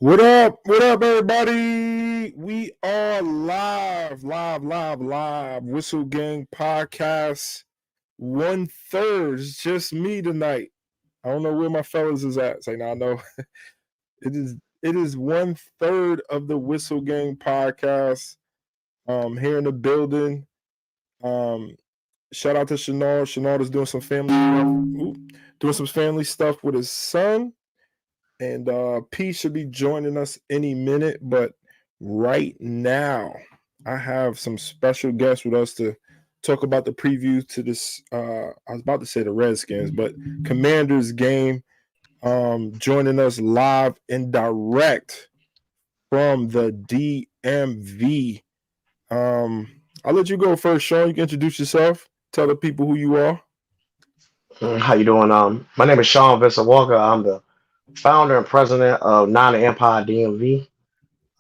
What up? What up, everybody? We are live. Whistle Gang Podcast. 1/3. It's just me tonight. I don't know where my fellas is at. Say now I know it is 1/3 of the Whistle Gang Podcast. Here in the building. Shout out to Shanard. Shanard is doing some family stuff with his son. And P should be joining us any minute, but right now I have some special guests with us to talk about the preview to this. I was about to say the Redskins, but Commanders game. Joining us live and direct from the DMV. I'll let you go first, Sean. You can introduce yourself. Tell the people who you are. How you doing? My name is Sean Vincent Walker. I'm the founder and president of Nine Empire DMV.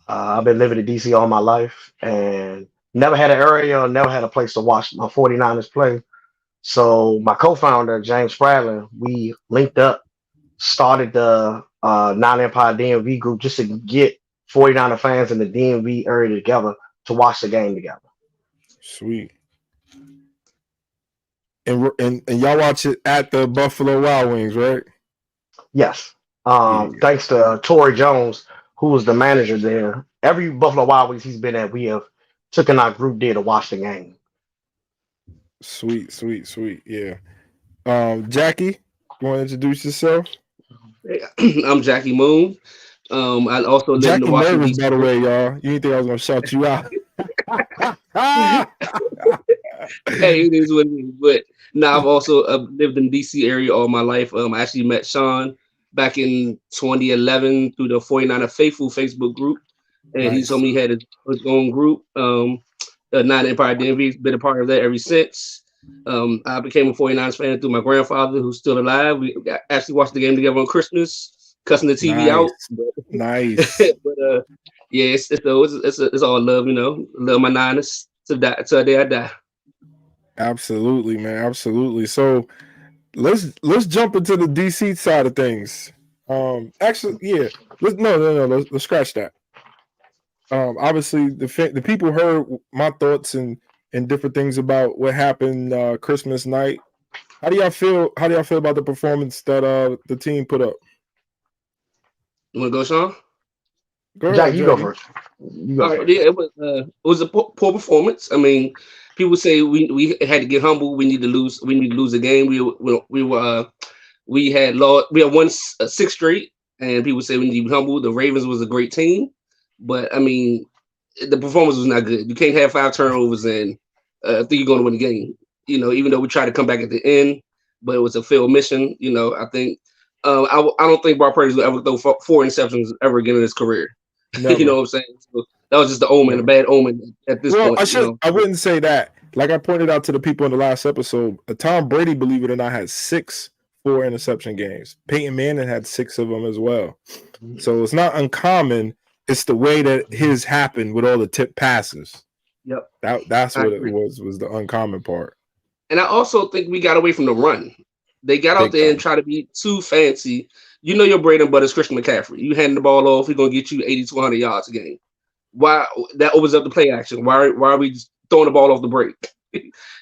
I've been living in DC all my life and never had an area, never had a place to watch my 49ers play. So my co-founder, James Spradlin, we linked up, started the Nine Empire DMV group just to get 49er fans in the DMV area together to watch the game together. Sweet. And y'all watch it at the Buffalo Wild Wings, right? Yes. Thanks to Torrey Jones, who was the manager there. Every Buffalo Wild Wings he's been at, we have taken our group there to watch the game. Sweet. Yeah. Jackie, you want to introduce yourself? I'm Jackie Moon. I also live Jackie in the Washington, Moon, by the way, y'all. You didn't think I was gonna shout you out? Hey, it is what it is. But now I've also lived in the DC area all my life. I actually met Sean back in 2011 through the 49er Faithful Facebook group, and he told me he had his own group, Nine Empire DMV. He's been a part of that ever since. I became a 49ers fan through my grandfather, who's still alive. We actually watched the game together on Christmas, cussing the TV out. Nice. But yeah, it's all love, love my Niners till the day I die. Absolutely, man. Absolutely. So let's jump into the DC side of things. Actually, yeah. Let's scratch that. Obviously, the people heard my thoughts and different things about what happened Christmas night. How do y'all feel about the performance that the team put up? You want to go, Sean? Go ahead, Jack, you go first. Yeah, it was a poor performance. I mean, people say we had to get humble. We need to lose a game. We had won 6 straight, and people say we need to be humble. The Ravens was a great team, but I mean, the performance was not good. You can't have 5 turnovers and think you're going to win the game. Even though we tried to come back at the end, but it was a failed mission. I think I don't think Brock Purdy will ever throw 4 interceptions ever again in his career. You know what I'm saying? So that was just a bad omen at this point. I wouldn't say that. Like I pointed out to the people in the last episode, Tom Brady, believe it or not, had 6 4-interception games. Peyton Manning had 6 of them as well. So it's not uncommon. It's the way that his happened with all the tip passes. Yep. That's what it was the uncommon part. And I also think we got away from the run. They got out there and tried to be too fancy. Your bread and butter is Christian McCaffrey. You hand the ball off, he's gonna get you 80 to 100 yards a game. Why that opens up the play action? Why are we just throwing the ball off the break?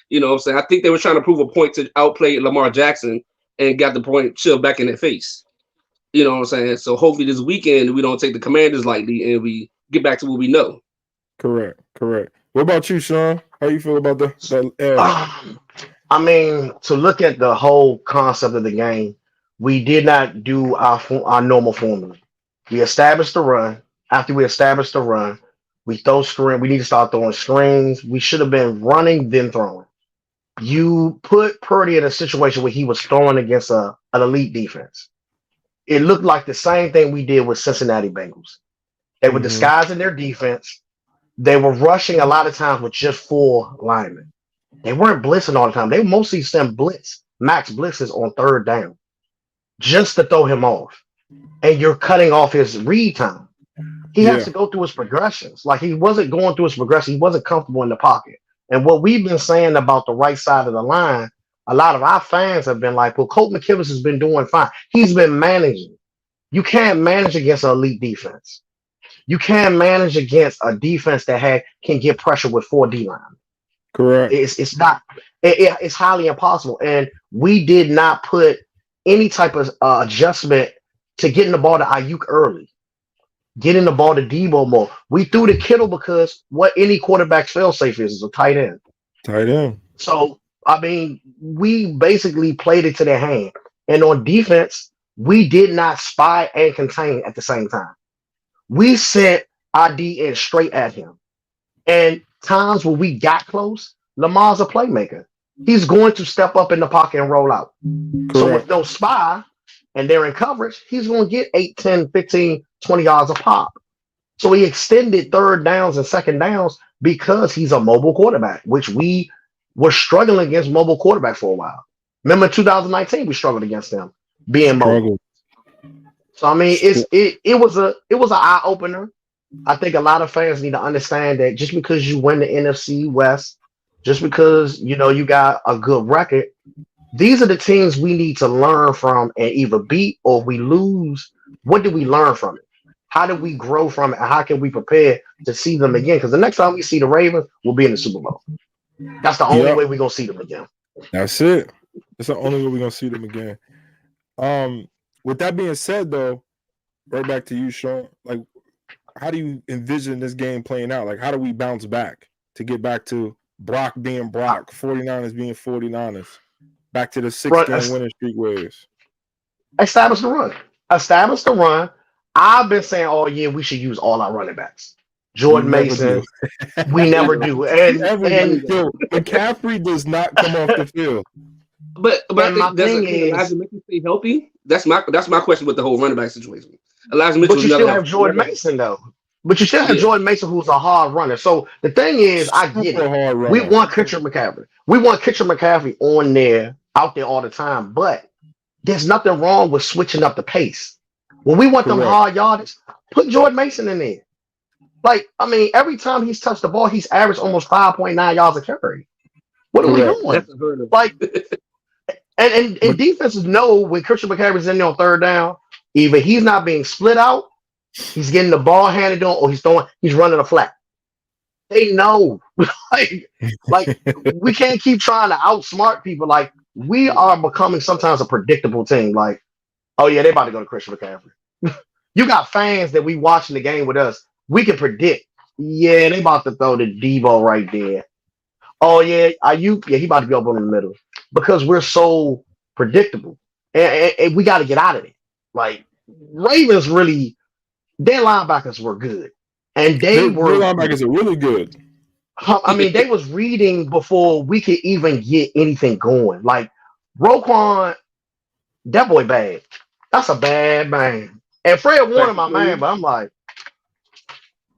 You know what I'm saying? I think they were trying to prove a point to outplay Lamar Jackson and got the point shoved back in their face. You know what I'm saying? So hopefully this weekend we don't take the Commanders lightly and we get back to what we know. Correct. What about you, Sean? How you feel about I mean, to look at the whole concept of the game, we did not do our normal formula. We established the run. After we established the run, we throw screen. We need to start throwing screens. We should have been running, then throwing. You put Purdy in a situation where he was throwing against an elite defense. It looked like the same thing we did with Cincinnati Bengals. They were disguising their defense. They were rushing a lot of times with just 4 linemen. They weren't blitzing all the time. They mostly sent max blitzes on 3rd down, just to throw him off. And you're cutting off his read time. He has to go through his progressions. Like he wasn't going through his progression. He wasn't comfortable in the pocket. And what we've been saying about the right side of the line, a lot of our fans have been like, well, Colt McKivitz has been doing fine. He's been managing. You can't manage against an elite defense. You can't manage against a defense that can get pressure with 4D line. Correct. It's not. It's highly impossible. And we did not put any type of adjustment to getting the ball to Ayuk early, getting the ball to Debo more. We threw to Kittle because what any quarterback's failsafe is a tight end. Tight end. So I mean, we basically played it to their hand. And on defense, we did not spy and contain at the same time. We sent ID in straight at him. And times when we got close, Lamar's a playmaker. He's going to step up in the pocket and roll out. Correct. So with no spy and they're in coverage, he's going to get 8, 10, 15, 20 yards a pop. So he extended third downs and second downs because he's a mobile quarterback, which we were struggling against mobile quarterback for a while. Remember 2019, we struggled against them being mobile. So I mean, it was an eye opener. I think a lot of fans need to understand that just because you win the NFC West, just because you got a good record, these are the teams we need to learn from and either beat or we lose. What did we learn from it? How do we grow from it? And how can we prepare to see them again? Because the next time we see the Ravens, we'll be in the Super Bowl. That's the only way we're gonna see them again. That's it. That's the only way we're gonna see them again. With that being said, though, right back to you, Sean. Like, how do you envision this game playing out? Like, how do we bounce back to get back to Brock being Brock, 49ers being 49ers, back to the 6-game winning streak ways? Establish the run. Establish the run. I've been saying all year we should use all our running backs. Jordan Mason, we never do. And McCaffrey does not come off the field. But I think Elijah Mitchell stay healthy. That's my question with the whole running back situation. Elijah Mitchell, but you still have Jordan Mason though. But you still have Jordan Mason, who's a hard runner. So the thing is, I get it. We want Kitchen McCaffrey. We want Kitchen McCaffrey on there, out there all the time. But there's nothing wrong with switching up the pace. When we want them hard yardage, put Jordan Mason in there. Like, I mean, every time he's touched the ball, he's averaged almost 5.9 yards a carry. What are we doing? Like, and defenses know when Christian McCaffrey's in there on third down, either he's not being split out, he's getting the ball handed on, or he's running a flat. They know. like we can't keep trying to outsmart people. Like, we are becoming sometimes a predictable team. Like, oh yeah, they about to go to Christian McCaffrey. You got fans that we watching the game with us. We can predict. Yeah, they about to throw the Debo right there. Oh yeah, he about to be up in the middle because we're so predictable, and we got to get out of it. Like, Ravens really, their linebackers were good, and their linebackers are really good. I mean, they was reading before we could even get anything going. Like, Roquan, that boy bad. That's a bad man. And Fred Warner, my man, but I'm like,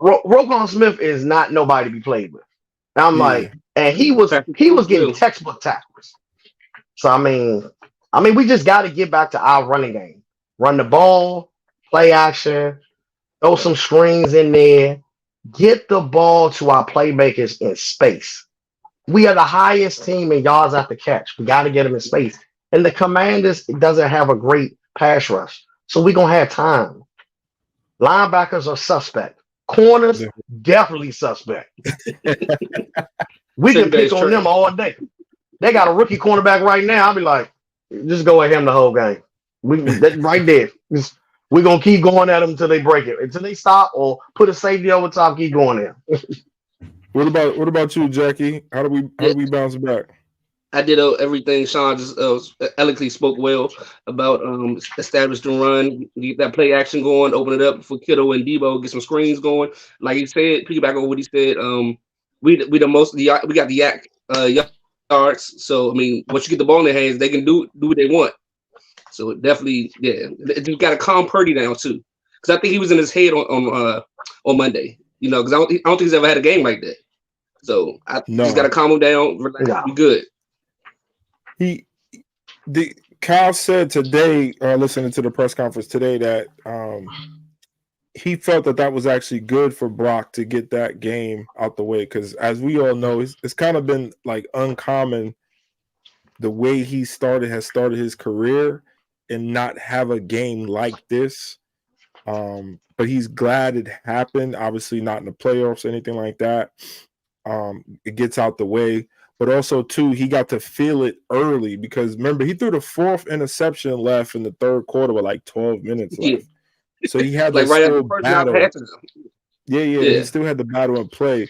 Roquan Smith is not nobody to be played with. And I'm like, and he was getting textbook tackles. So I mean, we just got to get back to our running game. Run the ball, play action, throw some screens in there, get the ball to our playmakers in space. We are the highest team in yards after catch. We got to get them in space. And the Commanders doesn't have a great pass rush. So we're going to have time. Linebackers are suspect. Corners, definitely suspect. We can pick on them all day. They got a rookie cornerback right now. I'll be like, just go at him the whole game. That's right there. We're going to keep going at them until they break it. Until they stop or put a safety over top, keep going there. What about you, Jackie? How do we bounce back? I did everything Sean just eloquently spoke well about. Establish the run, get that play action going, open it up for Kittle and Debo, get some screens going. Like he said, piggyback on what he said. We got the yak yards. So I mean, once you get the ball in their hands, they can do what they want. So definitely, you got to calm Purdy down too, because I think he was in his head on Monday. You know, because I don't think he's ever had a game like that. So I just got to calm him down, relax, be good. Kyle said today, listening to the press conference today, that he felt that was actually good for Brock to get that game out the way, because as we all know, it's kind of been like uncommon the way he has started his career and not have a game like this But he's glad it happened. Obviously, not in the playoffs or anything like that. It gets out the way. But also, too, he got to feel it early because remember, he threw the 4th interception left in the 3rd quarter with like 12 minutes left. So he had like to right after still the first battle. Yeah, Yeah. he still had the battle in play.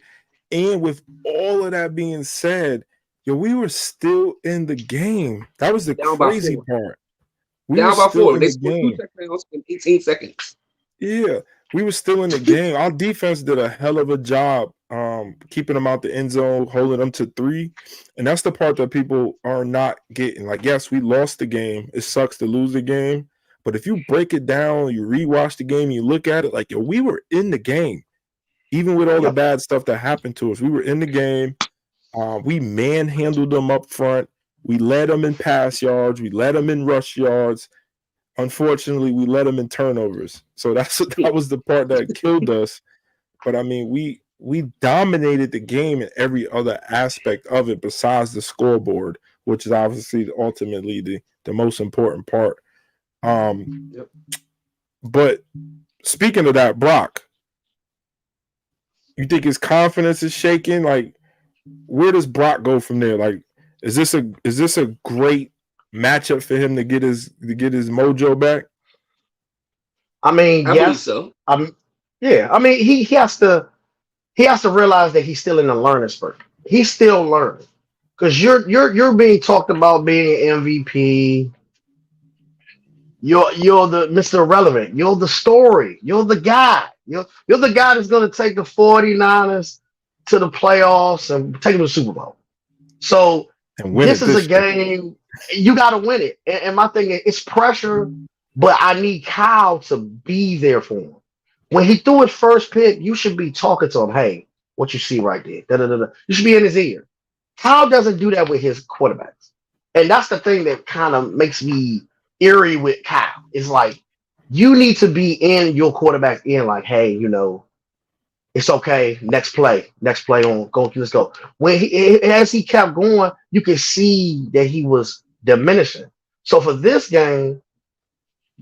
And with all of that being said, we were still in the game. That was the Down by crazy 4. part. We Down were by still 4. in They the scored 2 game. touchdowns in 18 seconds. Yeah, we were still in the game. Our defense did a hell of a job keeping them out the end zone, holding them to 3. And that's the part that people are not getting. Like, yes, we lost the game. It sucks to lose the game. But if you break it down, you rewatch the game, you look at it, like, we were in the game. Even with all the bad stuff that happened to us, we were in the game. We manhandled them up front. We led them in pass yards. We led them in rush yards. Unfortunately, we led them in turnovers. So that was the part that killed us. But I mean, we dominated the game in every other aspect of it besides the scoreboard, which is obviously ultimately the most important part. But speaking of that, Brock, you think his confidence is shaking? Like, where does Brock go from there? Like, is this a great matchup for him to get his mojo back? I mean, I believe so. Yeah. I mean, he has to realize that he's still in the learning spurt. He's still learning because you're being talked about being an MVP. You're the Mr. Irrelevant. You're the story. You're the guy. You're the guy that's going to take the 49ers to the playoffs and take them to the Super Bowl. So this is a game you got to win it. And my thing is, it's pressure, but I need Kyle to be there for him. When he threw his first pick, you should be talking to him. Hey, what you see right there? Da-da-da-da. You should be in his ear. Kyle doesn't do that with his quarterbacks. And that's the thing that kind of makes me eerie with Kyle. It's like, you need to be in your quarterback's ear, like, hey, it's okay. Next play on. Go, let's go. As he kept going, you could see that he was diminishing. So for this game,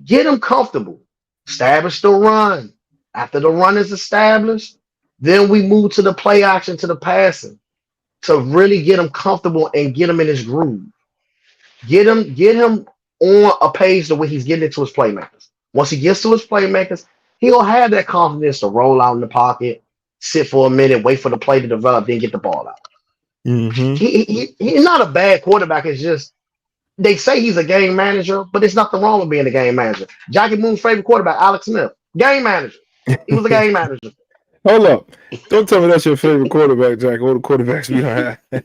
get him comfortable. Establish the run. After the run is established, then we move to the play action, to the passing, to really get him comfortable and get him in his groove. Get him on a page the way he's getting it to his playmakers. Once he gets to his playmakers, he'll have that confidence to roll out in the pocket, sit for a minute, wait for the play to develop, then get the ball out. Mm-hmm. He's not a bad quarterback. It's just they say he's a game manager, but there's nothing wrong with being a game manager. Jackie Moon's favorite quarterback, Alex Smith, game manager. He was a game manager. Hold up. Don't tell me that's your favorite quarterback, Jack. All the quarterbacks we don't have.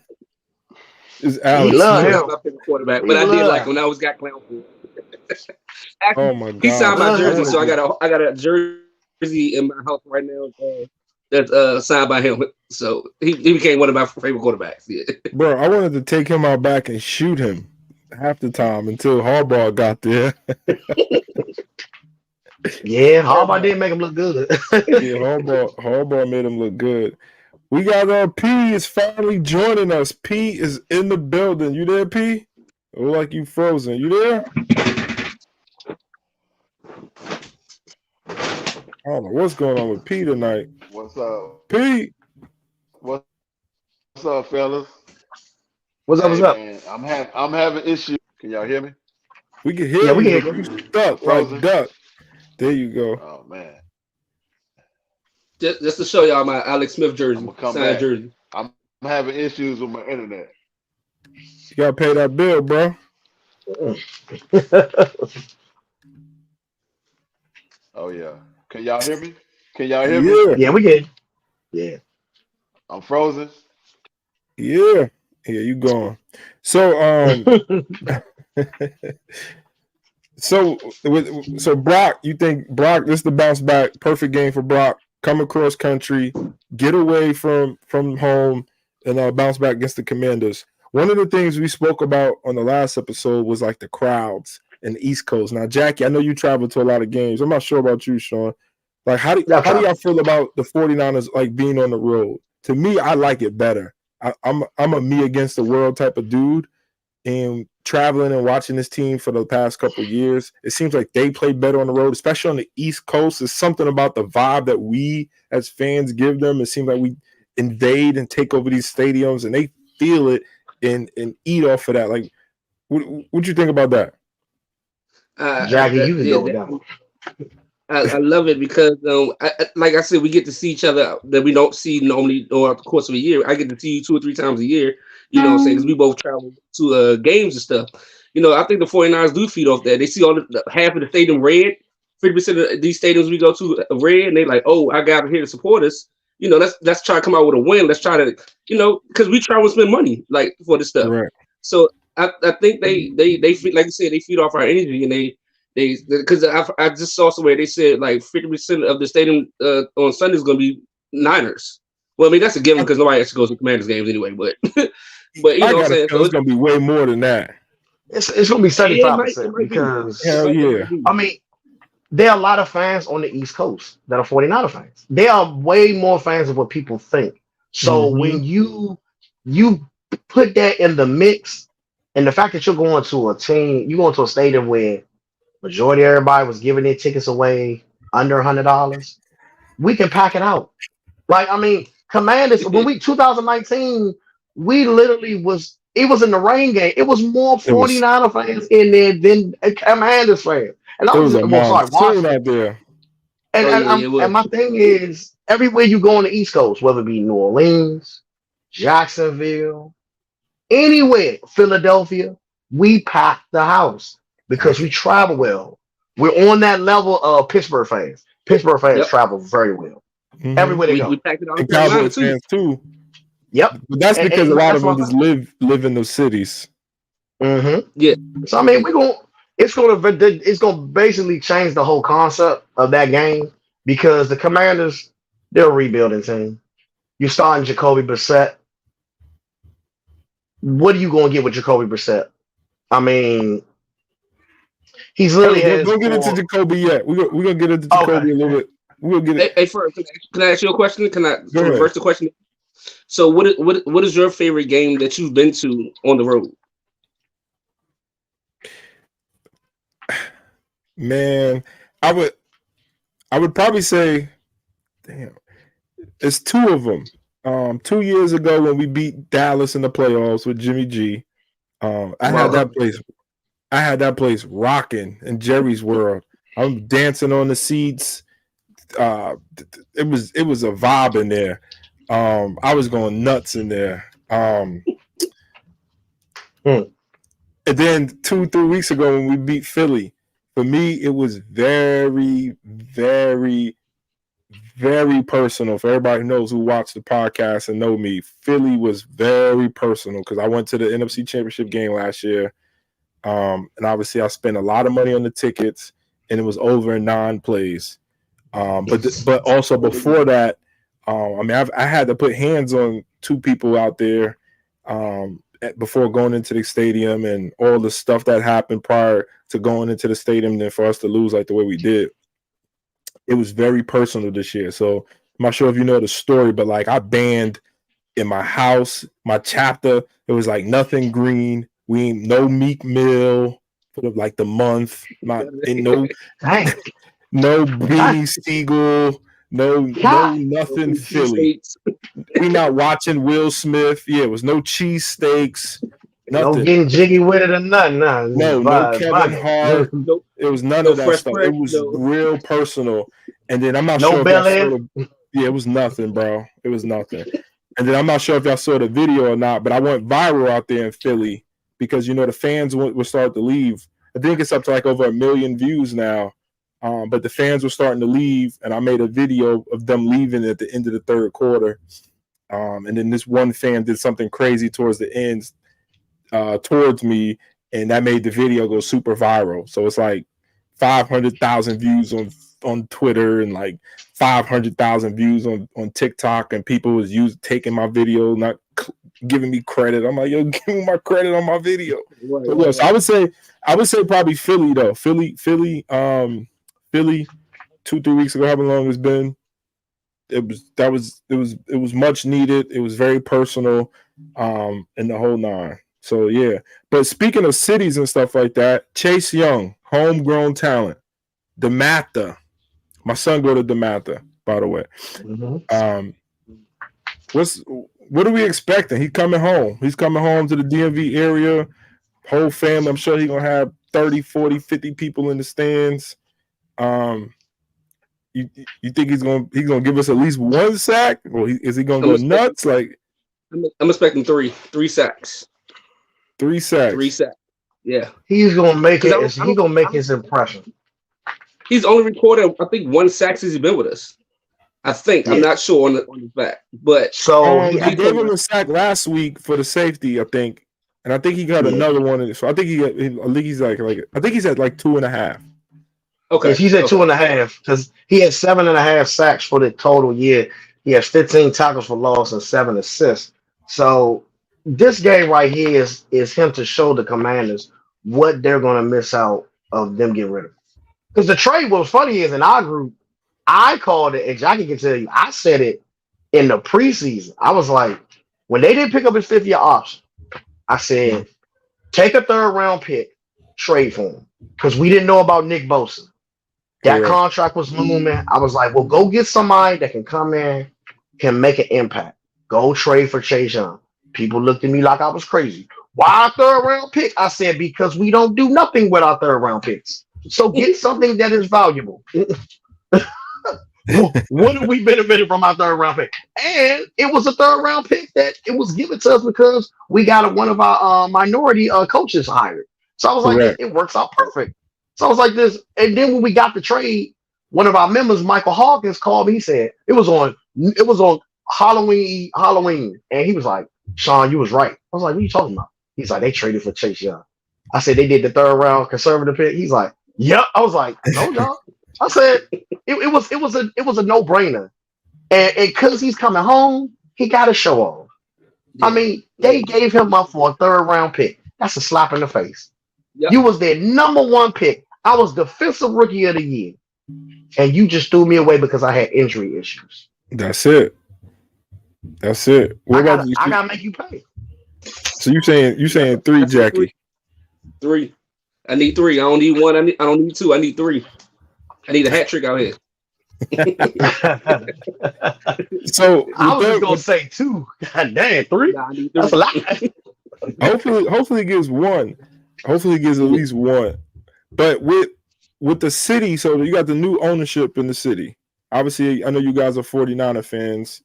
It's Alex He loved Smith. him. My favorite quarterback, but I did like him when I was got clown for. Oh my god! He signed my jersey, so I got a jersey in my house right now that's signed by him. So he became one of my favorite quarterbacks. Yeah. Bro, I wanted to take him out back and shoot him half the time until Harbaugh got there. Yeah, Harbaugh did make him look good. Yeah, Harbaugh made him look good. We got P is finally joining us. P is in the building. You there, P? It look like you frozen. You there? I don't know what's going on with P tonight. What's up? P. What's up, fellas? What's up? Man, I'm having issues. Can y'all hear me? We can hear you. We can hear you. Stuck like duck. There you go. Oh man. Just to show y'all my Alex Smith jersey, I'm gonna come signed back. jersey. I'm having issues with my internet. You gotta pay that bill, bro. Oh yeah. Can y'all hear me? Can y'all hear me? Yeah, we can. Yeah. I'm frozen. Yeah. Yeah, you going. So so Brock, you think Brock, this is the bounce back, perfect game for Brock, come across country, get away from home, and bounce back against the Commanders. One of the things we spoke about on the last episode was like the crowds in the East Coast. Now, Jackie, I know you travel to a lot of games. I'm not sure about you, Sean. Like, how do y'all feel about the 49ers like being on the road? To me, I like it better. I'm a me against the world type of dude. and traveling and watching this team for the past couple of years, it seems like they play better on the road, especially on the East Coast. There's something about the vibe that we as fans give them. It seems like we invade and take over these stadiums, and they feel it and eat off of that. Like, what you think about that? Jackie, you can go with that one. I love it because, like I said, we get to see each other that we don't see normally over the course of a year. I get to see you 2 or 3 times a year, you know what I'm saying? Because we both travel to games and stuff. You know, I think the 49ers do feed off that. They see all half of the stadium red, 50% of these stadiums we go to red, and they like, oh, I got here to support us. You know, let's try to come out with a win. Let's try to, you know, because we try to spend money like for this stuff. Right. So I think they feed, like you said, they feed off our energy, and they because I just saw somewhere they said like 50% of the stadium on Sunday is going to be Niners. Well, I mean that's a given because nobody actually goes to Commanders games anyway. But you know what I'm saying? So it's going to be way more than that. It's going to be 75% because hell yeah. I mean, there are a lot of fans on the East Coast that are 49er fans. There are way more fans of what people think. So when you put that in the mix, and the fact that you're going to a stadium where majority of everybody was giving their tickets away under $100, we can pack it out. Like, I mean, Commanders, when 2019, we literally it was in the rain game. It was more 49er fans in there than Commanders fans. And I was Washington out there. And my thing is, everywhere you go on the East Coast, whether it be New Orleans, Jacksonville, anywhere, Philadelphia, we pack the house because we travel well. We're on that level of Pittsburgh fans. Pittsburgh fans travel very well. Everywhere they go. We packed it all. And Cowboys fans too. Yep. But that's because a lot of them just live in those cities. Yeah. So I mean, it's gonna basically change the whole concept of that game because the Commanders, they're a rebuilding team. You're starting Jacoby Brissett. What are you gonna get with Jacoby Brissett? I mean, he's literally don't get into Jacoby yet. We're gonna get into Jacoby a little bit. We'll get it. Hey, first, can I ask you a question? Can I reverse the question? So, what is your favorite game that you've been to on the road? Man, I would probably say, damn, it's 2 of them. 2 years ago when we beat Dallas in the playoffs with Jimmy G, I had that place rocking in Jerry's World. I'm dancing on the seats. It was a vibe in there. I was going nuts in there. And then 2-3 weeks ago when we beat Philly, for me it was very, very, very personal. For everybody who knows, who watched the podcast and know me, Philly was very personal because I went to the NFC Championship game last year, and obviously I spent a lot of money on the tickets, and it was over in 9 plays. But also before that, I mean, I had to put hands on 2 people out there before going into the stadium, and all the stuff that happened prior to going into the stadium, and then for us to lose like the way we did. It was very personal this year. So I'm not sure if you know the story, but like I banned in my house, my chapter, it was like nothing green. We ain't no Meek Mill for like the month. No Beanie Siegel, no nothing Philly. We not watching Will Smith. Yeah, it was no cheesesteaks. Nothing. No getting jiggy with it or nothing. No Kevin Hart. It was none of that stuff. It was real personal. And then I'm not sure if it was nothing, bro. It was nothing. And then I'm not sure if y'all saw the video or not, but I went viral out there in Philly because, you know, the fans would start to leave. I think it's up to like over 1 million views now. But the fans were starting to leave, and I made a video of them leaving at the end of the 3rd quarter. And then this one fan did something crazy towards the end towards me, and that made the video go super viral. So it's like 500,000 views on Twitter and like 500,000 views on TikTok, and people was taking my video, not giving me credit. I'm like, yo, give me my credit on my video. So I would say probably Philly though. Philly 2-3 weeks ago, however long it's been. It was much needed. It was very personal, and the whole 9. So yeah. But speaking of cities and stuff like that, Chase Young, homegrown talent, DeMatha. My son go to DeMatha, by the way. Mm-hmm. What are we expecting? He's coming home. He's coming home to the DMV area. Whole family. I'm sure he's gonna have 30, 40, 50 people in the stands. You think he's gonna give us at least one sack, or is he gonna go nuts? Like, I'm expecting three sacks. 3 sacks. 3 sacks. Yeah. He's gonna make it. He's gonna make his impression. He's only recorded, I think, 1 sack since he's been with us. I think. Yeah. I'm not sure on the fact, but so I gave him a sack last week for the safety, I think, and I think he got another one. So I think he's like I think he's at like 2.5. Okay, if he's at 2.5, because he had 7.5 sacks for the total year. He has 15 tackles for loss and 7 assists. So this game right here is him to show the Commanders what they're gonna miss out of them getting rid of him. Because the trade, what was funny is in our group, I called it, and Jackie can tell you, I said it in the preseason. I was like, when they didn't pick up his 5th-year option, I said, take a 3rd-round pick, trade for him. Because we didn't know about Nick Bosa. That contract was looming. I was like, well, go get somebody that can come in, can make an impact. Go trade for Chase Young. People looked at me like I was crazy. Why a 3rd-round pick? I said, because we don't do nothing with our 3rd-round picks. So get something that is valuable. What have we benefited from our 3rd-round pick? And it was a 3rd-round pick that it was given to us because we got one of our minority coaches hired. So I was like, it works out perfect. So I was like this. And then when we got the trade, one of our members, Michael Hawkins, called me. He said it was on Halloween, and he was like, "Sean, you was right." I was like, "What are you talking about?" He's like, "They traded for Chase Young." I said, "They did the 3rd-round conservative pick." He's like, "Yep." I was like, "No, dog." I said it was a no-brainer, and because he's coming home, he got to show off. Yeah. I mean, they gave him up for a 3rd-round pick. That's a slap in the face. Yep. You was their #1 pick. I was defensive rookie of the year, and you just threw me away because I had injury issues. That's it. What about you? I gotta make you pay. So you saying 3, Jackie? 3. I need 3. I don't need 1. I don't need 2. I need 3. I need a hat trick out here. So I was just gonna say 2. God damn, 3. Nah, that's a lot. Hopefully he gives 1. Hopefully he gives at least 1. But with the city, so you got the new ownership in the city. Obviously, I know you guys are 49er fans,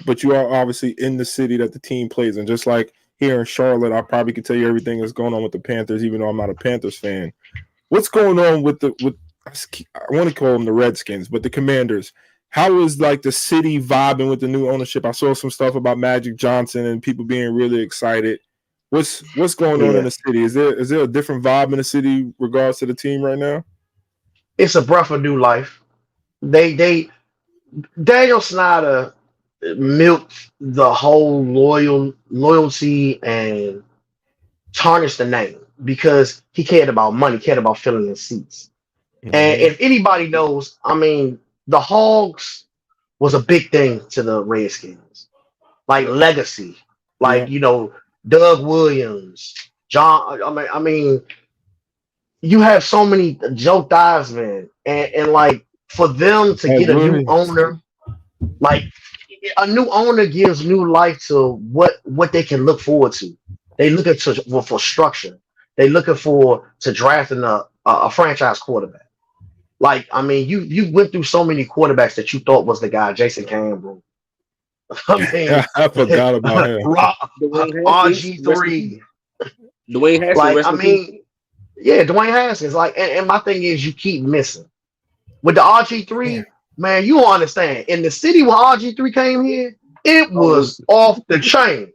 but you are obviously in the city that the team plays in. Just like here in Charlotte, I probably could tell you everything that's going on with the Panthers, even though I'm not a Panthers fan. What's going on with I want to call them the Redskins, but the Commanders? How is like the city vibing with the new ownership? I saw some stuff about Magic Johnson and people being really excited. What's going on in the city? Is there a different vibe in the city regards to the team right now? It's a breath of new life. Daniel Snyder milked the whole loyalty and tarnished the name because he cared about money, cared about filling the seats. Mm-hmm. And if anybody knows, I mean, the Hogs was a big thing to the Redskins, like legacy, like Doug Williams, John. I mean, you have so many Joe Theismann, and like for them to get a new owner, like a new owner gives new life to what they can look forward to. They looking for structure. They looking to drafting a franchise quarterback. Like, I mean, you went through so many quarterbacks that you thought was the guy, Jason Campbell. I mean, I forgot about him. RG3. Dwayne Haskins. Like, I mean, Dwayne Haskins. Like, and my thing is, you keep missing with the RG3. Man, you don't understand. In the city when RG3 came here, it was off the chain.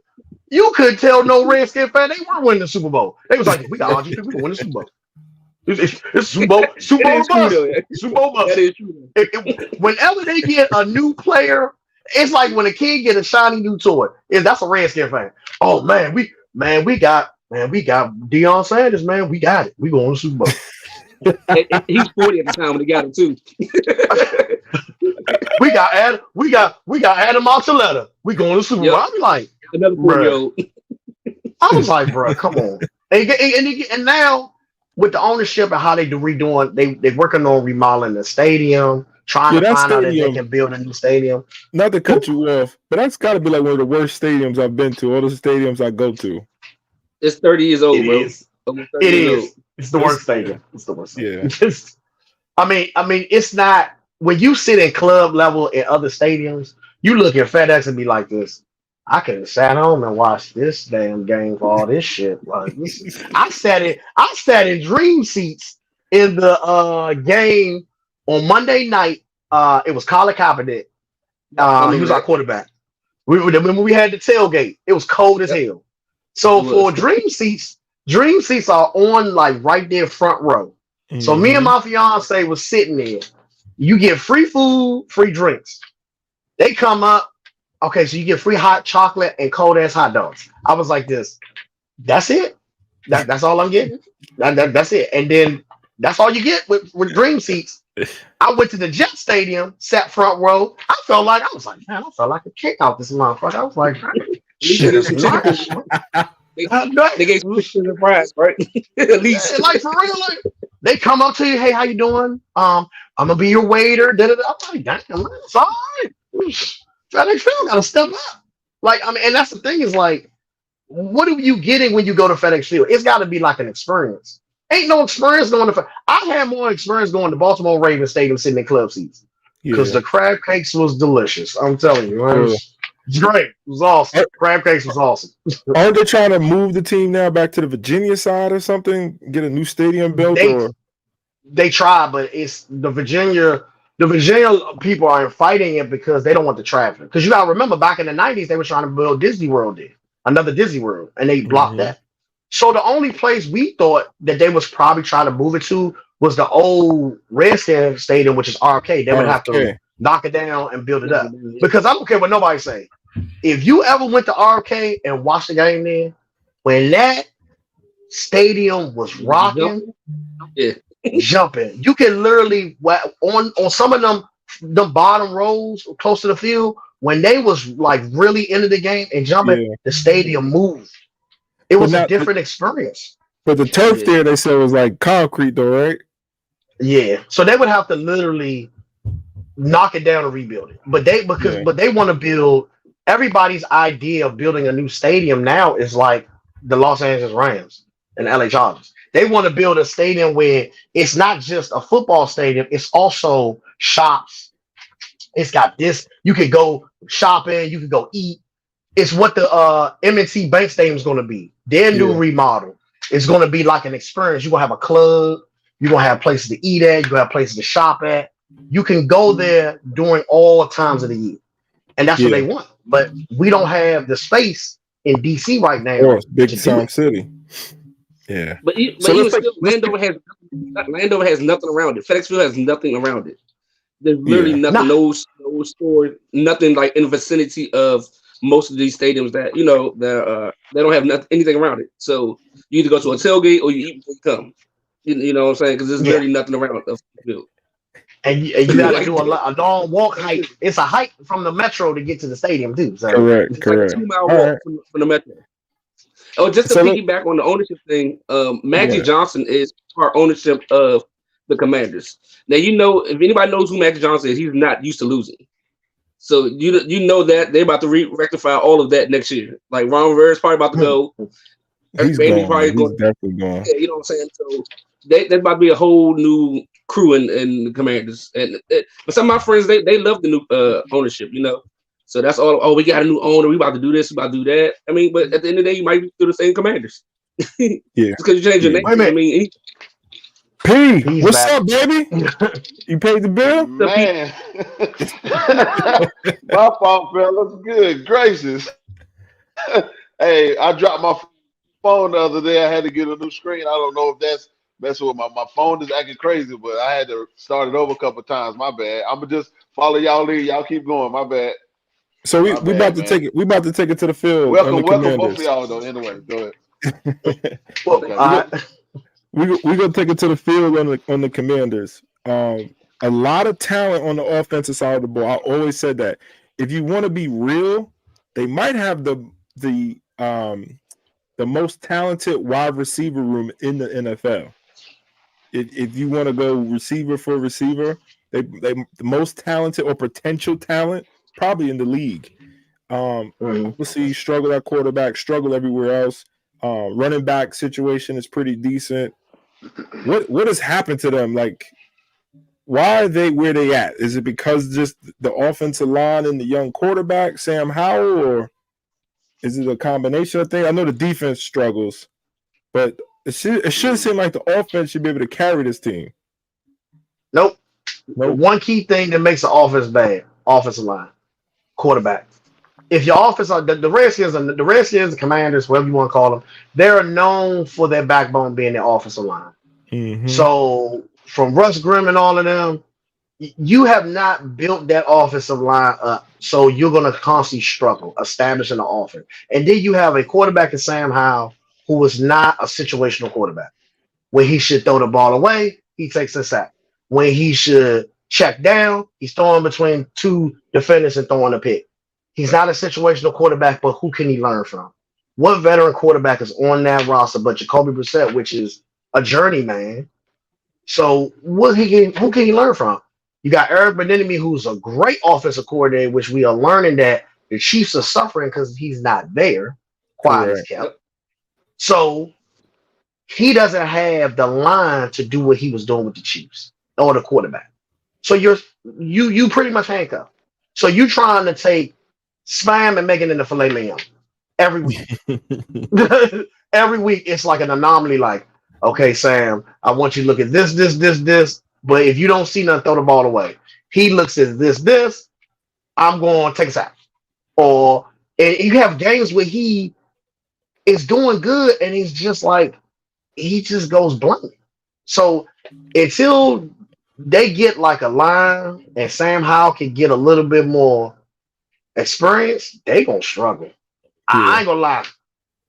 You couldn't tell no Redskin fan they weren't winning the Super Bowl. They was like, we got RG3, we can win the Super Bowl. It's Super Bowl bus. Super Bowl bus. Whenever they get a new player, it's like when a kid get a shiny new toy. That's a Redskin fan. Oh man, we got Deion Sanders, man. We got it. We going to Super Bowl. He's 40 at the time when they got him too. we got Adam Archuleta. We going to Super Bowl. I be like, another 40-year-old. I was like, bro, come on. And now with the ownership and how they do redoing, they're working on remodeling the stadium, trying to That find out if they stadium. can build a new stadium. Not to cut you off, but that's got to be like one of the worst stadiums I've been to. All the stadiums I go to. It's 30 years old, It bro. is. Almost 30 It years old. is. It's the worst stadium. It's the worst stadium. Yeah. I mean, it's not when you sit in club level in other stadiums, you look at FedEx and be like this. I could have sat home and watched this damn game for all this shit. Like I sat in dream seats in the game on Monday night. It was Colin Kaepernick. He was our quarterback. When we had the tailgate, it was cold as hell. So for dream seats are on like right there front row. So me and my fiance was sitting there. You get free food, free drinks. They come up. Okay, so you get free hot chocolate and cold ass hot dogs. I was like this. That's it. That's all I'm getting. That's it. And then that's all you get with dream seats. I went to the Jet Stadium, sat front row. I felt like a kick out this motherfucker. I was like, shit is trash. They gave some the prize, right? At least, like for real, like they come up to you, hey, how you doing? I'm gonna be your waiter. I'm like, damn, man, it's all right. FedEx Field gotta step up. Like, I mean, and that's the thing is like, what are you getting when you go to FedEx Field? It's got to be like an experience. Ain't no experience going to. I had more experience going to Baltimore Ravens Stadium sitting in club seats because the crab cakes was delicious. I'm telling you, man. It's great. It was awesome. Crab cakes was awesome. Aren't they trying to move the team now back to the Virginia side or something? Get a new stadium built? They try, but it's the Virginia people are fighting it because they don't want the traffic. Because you gotta remember, back in the 90s, they were trying to build Disney World there, another Disney World, and they blocked that. So the only place we thought that they was probably trying to move it to was the old Redskin Stadium, which is RK. They would have to knock it down and build it up. Because I don't care what nobody say. If you ever went to RK and watched the game there, when that stadium was rocking, jumping, you can literally on some of them bottom rows close to the field, when they was like really into the game and jumping, the stadium moved. It was a different experience. But the turf there, they said, was like concrete though, right? Yeah. So they would have to literally knock it down and rebuild it. But they want to build. Everybody's idea of building a new stadium now is like the Los Angeles Rams and LA Chargers. They want to build a stadium where it's not just a football stadium, it's also shops. It's got this. You could go shopping, you could go eat. It's what the M&T Bank Stadium is going to be. Their new remodel is going to be like an experience. You're going to have a club. You're going to have places to eat at. You're going to have places to shop at. You can go there during all times of the year. And that's what they want. But we don't have the space in DC right now. Or big Sound City. Yeah. But even still, Landover has nothing around it. FedEx Field has nothing around it. There's literally nothing, no store, nothing like in the vicinity of most of these stadiums that they don't have anything around it. So you either go to a tailgate or you eat before you come. You know what I'm saying? Because there's literally nothing around the field. And you got to do a long walk hike. It's a hike from the metro to get to the stadium too. So correct. Like a 2-mile walk from the metro. Oh, just to piggyback on the ownership thing, Magic Johnson is part ownership of the Commanders. Now if anybody knows who Magic Johnson is, he's not used to losing. So you know that they're about to rectify all of that next year. Like Ron Rivera's probably about to go. He's definitely going. Yeah, you know what I'm saying? So there's about to be a whole new crew in the Commanders. But some of my friends, they love the new ownership, So that's all. Oh, we got a new owner. We about to do this. We about to do that. I mean, but at the end of the day, you might be through the same Commanders. Yeah. Because you change your name. Wait a minute. I mean, P, what's up, baby? You paid the bill? Man. My fault, fellas. Good gracious. Hey, I dropped my phone the other day. I had to get a new screen. I don't know if that's messing with my phone is acting crazy, but I had to start it over a couple of times. My bad. I'm gonna just follow y'all lead. Y'all keep going. My bad. So we about to take it. We about to take it to the field. Welcome both of y'all though. Anyway, go ahead. We're gonna take it to the field on the Commanders. A lot of talent on the offensive side of the ball. I always said that. If you want to be real, they might have the the most talented wide receiver room in the NFL. If you want to go receiver for receiver, they the most talented or potential talent probably in the league. Obviously, struggle at quarterback, struggle everywhere else. Running back situation is pretty decent. What has happened to them? Like, why are they where they at? Is it because just the offensive line and the young quarterback, Sam Howell, or is it a combination of things? I know the defense struggles, but it should seem like the offense should be able to carry this team. Nope. One key thing that makes the offense bad, offensive line, quarterback. If your offense, the Redskins, the Commanders, whatever you want to call them, they're known for their backbone being their offensive line. Mm-hmm. So from Russ Grimm and all of them, you have not built that offensive line up. So you're going to constantly struggle establishing the offense. And then you have a quarterback in Sam Howell who is not a situational quarterback. When he should throw the ball away, he takes a sack. When he should check down, he's throwing between two defenders and throwing a pick. He's not a situational quarterback, but who can he learn from? What veteran quarterback is on that roster but Jacoby Brissett, which is a journeyman? So who can he learn from? You got Eric Bieniemy, who's a great offensive coordinator, which we are learning that the Chiefs are suffering because he's not there. Quiet as kept. So he doesn't have the line to do what he was doing with the Chiefs or the quarterback. So you pretty much handcuffed. So you trying to take spam and make it into filet mignon every week. Every week it's like an anomaly. Like, okay, Sam, I want you to look at this. But if you don't see nothing, throw the ball away. He looks at this. I'm going to take a sack. And you have games where he is doing good and he's just like, he just goes blank. So until they get like a line and Sam Howell can get a little bit more experience, they gonna struggle. Yeah. I ain't gonna lie.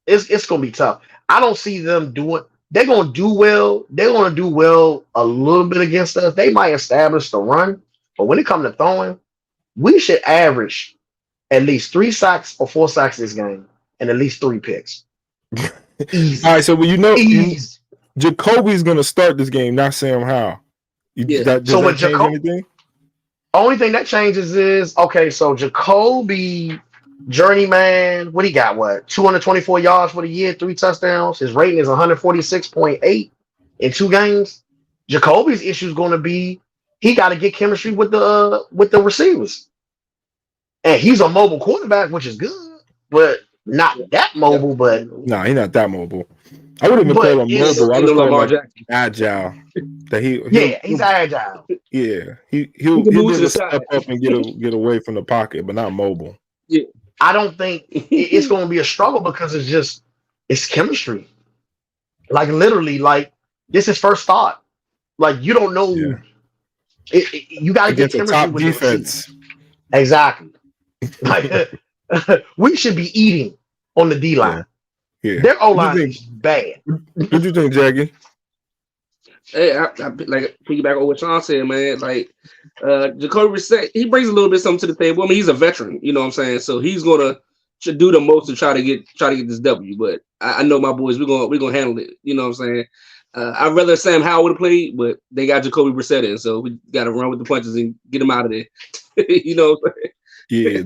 It's gonna be tough. I don't see them doing. They're gonna do well. They're gonna do well a little bit against us. They might establish the run, but when it comes to throwing, we should average at least 3 sacks or 4 sacks this game and at least 3 picks. Easy. All right, so Jacoby's gonna start this game, not Sam Howell. Does that change anything? Only thing that changes is, okay, so Jacoby, journeyman, what he got? 224 yards for the year, 3 touchdowns. His rating is 146.8 in 2 games. Jacoby's issue is going to be he got to get chemistry with the receivers. And he's a mobile quarterback, which is good, but not that mobile. But no, he's not that mobile. I wouldn't even call him mobile. I just call him agile. He's agile. Yeah, he'll just step up and get away from the pocket, but not mobile. Yeah, I don't think it's going to be a struggle because it's chemistry. Like literally, like this is first thought. Like you don't know. Yeah. You got to get chemistry top with defense. Exactly. Like we should be eating on the D line. Yeah. Their O line is bad. What do you think, Jackie? Hey, I like piggyback on what Sean said, man. Like Jacoby Brissett, he brings a little bit something to the table. I mean, he's a veteran, you know what I'm saying? So he's gonna do the most to try to get this W. But I know my boys, we're gonna handle it. You know what I'm saying? I'd rather Sam Howell would have played, but they got Jacoby Brissett in, so we got to run with the punches and get him out of there. You know what I'm saying? Yeah,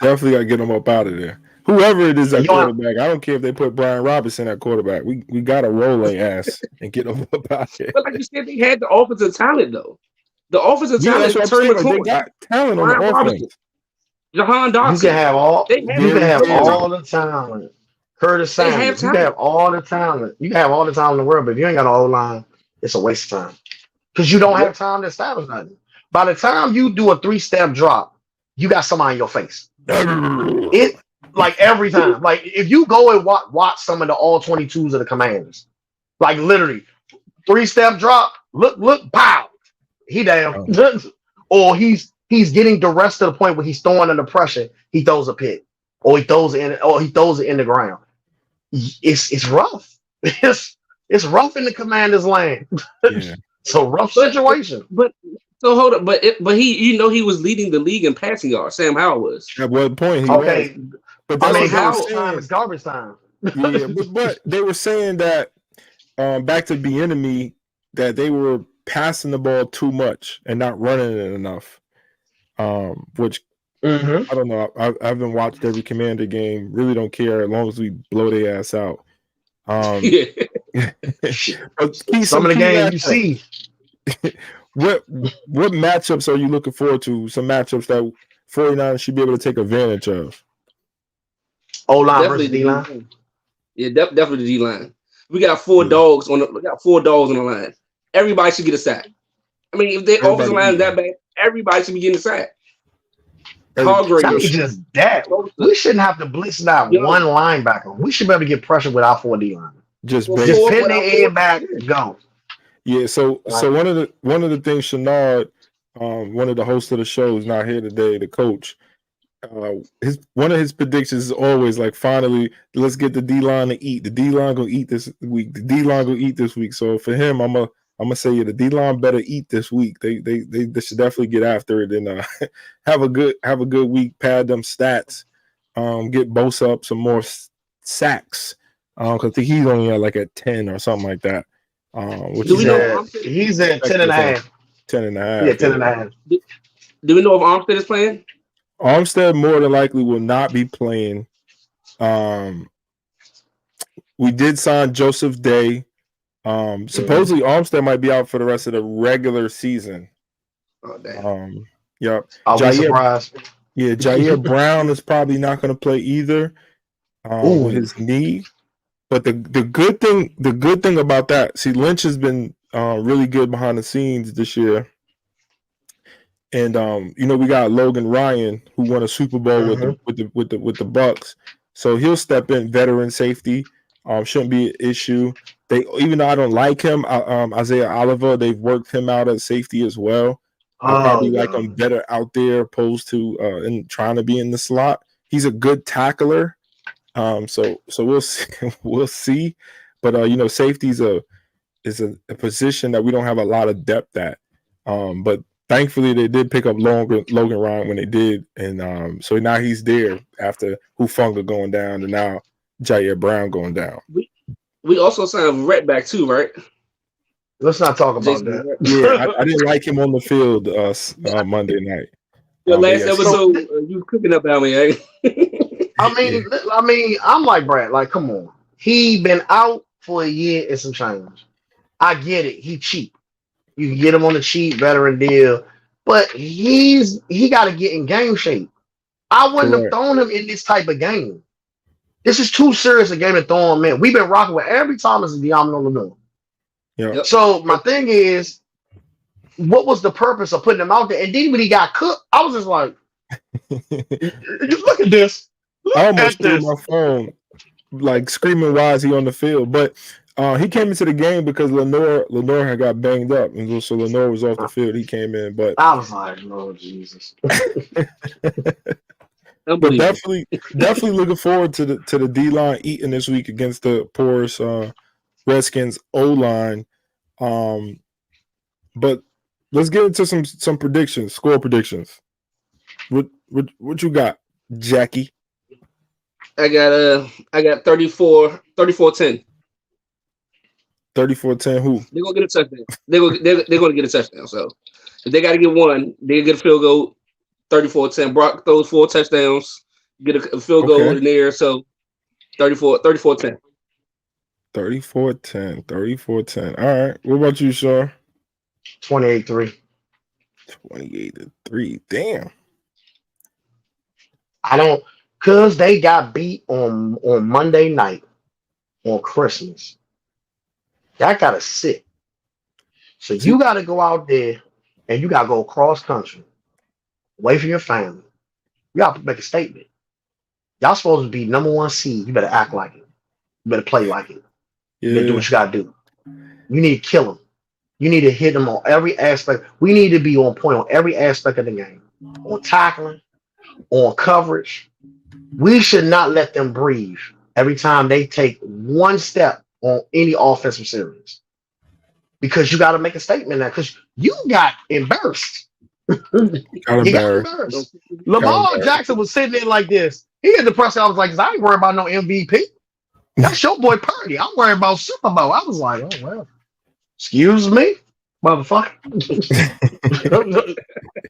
definitely got to get him up out of there. Whoever it is at quarterback, I don't care if they put Brian Robinson at quarterback. We got to roll their ass and get them up out there. But like you said, they had the offensive talent, though. The offensive talent they got talent on the offense. Jahan Dotson. You can have all the talent. Curtis Samuels. You can have all the talent. You can have all the talent in the world, but if you ain't got an O-line, it's a waste of time. Because you don't have time to establish nothing. By the time you do a 3-step drop, you got somebody in your face. It like every time. Like if you go and watch some of the all 22s of the Commanders, like literally 3-step drop, look, pow, he down. Or he's getting duress to the point where he's throwing under pressure, he throws a pick. Or he throws it in the ground. It's rough. It's rough in the Commander's land. Yeah. It's a rough situation. But so hold up, but he he was leading the league in passing yards. Sam Howell was. At what point he was. But I mean, Howell's time is garbage time. Yeah, but they were saying that back to the enemy that they were passing the ball too much and not running it enough. Which I don't know. I haven't watched every Commander game. Really don't care as long as we blow their ass out. Yeah. But Some of the games you matchups. see. What matchups are you looking forward to? Some matchups that 49ers should be able to take advantage of. O-line versus D-line. Yeah, definitely the D-line. We got four dogs on the line. Everybody should get a sack. I mean, if their offensive line is that bad, everybody should be getting a sack. Not just that. We shouldn't have to blitz that one linebacker. We should be able to get pressure with our 4 D line. Just pin their head back and go. Yeah, so one of the things Shenard, one of the hosts of the show, is not here today, the coach. One of his predictions is always like, finally, let's get the D-line to eat. The D-line gonna eat this week. The D-line gonna eat this week. So for him, I'm gonna say, yeah, the D-line better eat this week. They should definitely get after it and have a good week, pad them stats, get Bosa up some more sacks. Because I think he's only at like at 10 or something like that. He's at 10 and a half. 10 and a half. Yeah, 10 and a half. Do we know if Armstead is playing? Armstead more than likely will not be playing. We did sign Joseph Day. Supposedly Armstead might be out for the rest of the regular season. Oh, damn. Yep. I'll be surprised. Yeah, Jair Brown is probably not going to play either with his knee. But the good thing about that, see, Lynch has been really good behind the scenes this year. And we got Logan Ryan, who won a Super Bowl with the Bucks. So he'll step in, veteran safety. Shouldn't be an issue. Even though I don't like him, Isaiah Oliver, they've worked him out at safety as well. I probably like him better out there opposed to in trying to be in the slot. He's a good tackler. So we'll see. We'll see. But safety is a position that we don't have a lot of depth at. But thankfully they did pick up Logan Ryan when they did, and so now he's there after Hufanga going down, and now Jair Brown going down. We also signed Rhett back too, right? Let's not talk about that. Yeah, I didn't like him on the field Monday night. Your last episode, you cooking up out me, eh? I mean, I'm like Brad. Like, come on, he been out for a year and some change. I get it. He cheap. You can get him on the cheap veteran deal, but he got to get in game shape. I wouldn't have thrown him in this type of game. This is too serious a game to throw him in. We've been rocking with every Thomas and Diamond Lemieux. Yeah. So my thing is, what was the purpose of putting him out there? And then when he got cooked, I was just like, just look at this. I almost threw my phone, like screaming, "Why is he on the field?" But he came into the game because Lenore had got banged up, and so Lenore was off the field. He came in, but I was like, "Lord Jesus." But definitely looking forward to the D-line eating this week against the porous Redskins O-line. But let's get into some predictions, score predictions. What you got, Jackie? I got 34-10. 34-10 who? They're gonna get a touchdown. They're gonna get a touchdown. So if they gotta get one, they get a field goal. 34-10. Brock throws 4 touchdowns, get a field goal in there. So 34-10. 34-10. All right. What about you, Sean? 28-3. 28-3. Damn. I don't, because they got beat on Monday night on Christmas. That got to sit. So you got to go out there and you got to go cross country, away from your family. You got to make a statement. Y'all supposed to be number 1 seed. You better act like it. You better play like it. You better do what you got to do. You need to kill them. You need to hit them on every aspect. We need to be on point on every aspect of the game. On tackling, on coverage. We should not let them breathe every time they take one step on any offensive series. Because you got to make a statement now. Because you got embarrassed. Got embarrassed. Lamar Jackson was sitting there like this. He had the press. I was like, I ain't worried about no MVP. That's your boy Purdy. I'm worried about Super Bowl. I was like, oh well. Excuse me, motherfucker.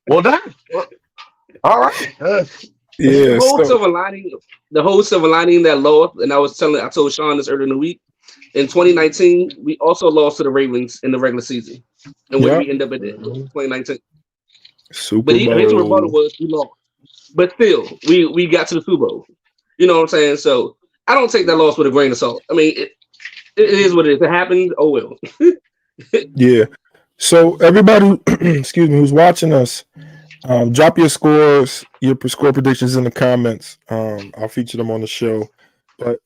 Well done. Well, all right. Yeah. The whole silver lining that lost, and I told Sean this earlier in the week. In 2019, we also lost to the Ravens in the regular season, and where we end up at the 2019 Super but Bowl. his rebuttal was we lost, but still we got to the Super Bowl. You know what I'm saying? So I don't take that loss with a grain of salt. I mean, it is what it is. It happened. Oh well. Yeah. So everybody, excuse me, who's watching us, drop your scores, your score predictions in the comments. I'll feature them on the show. But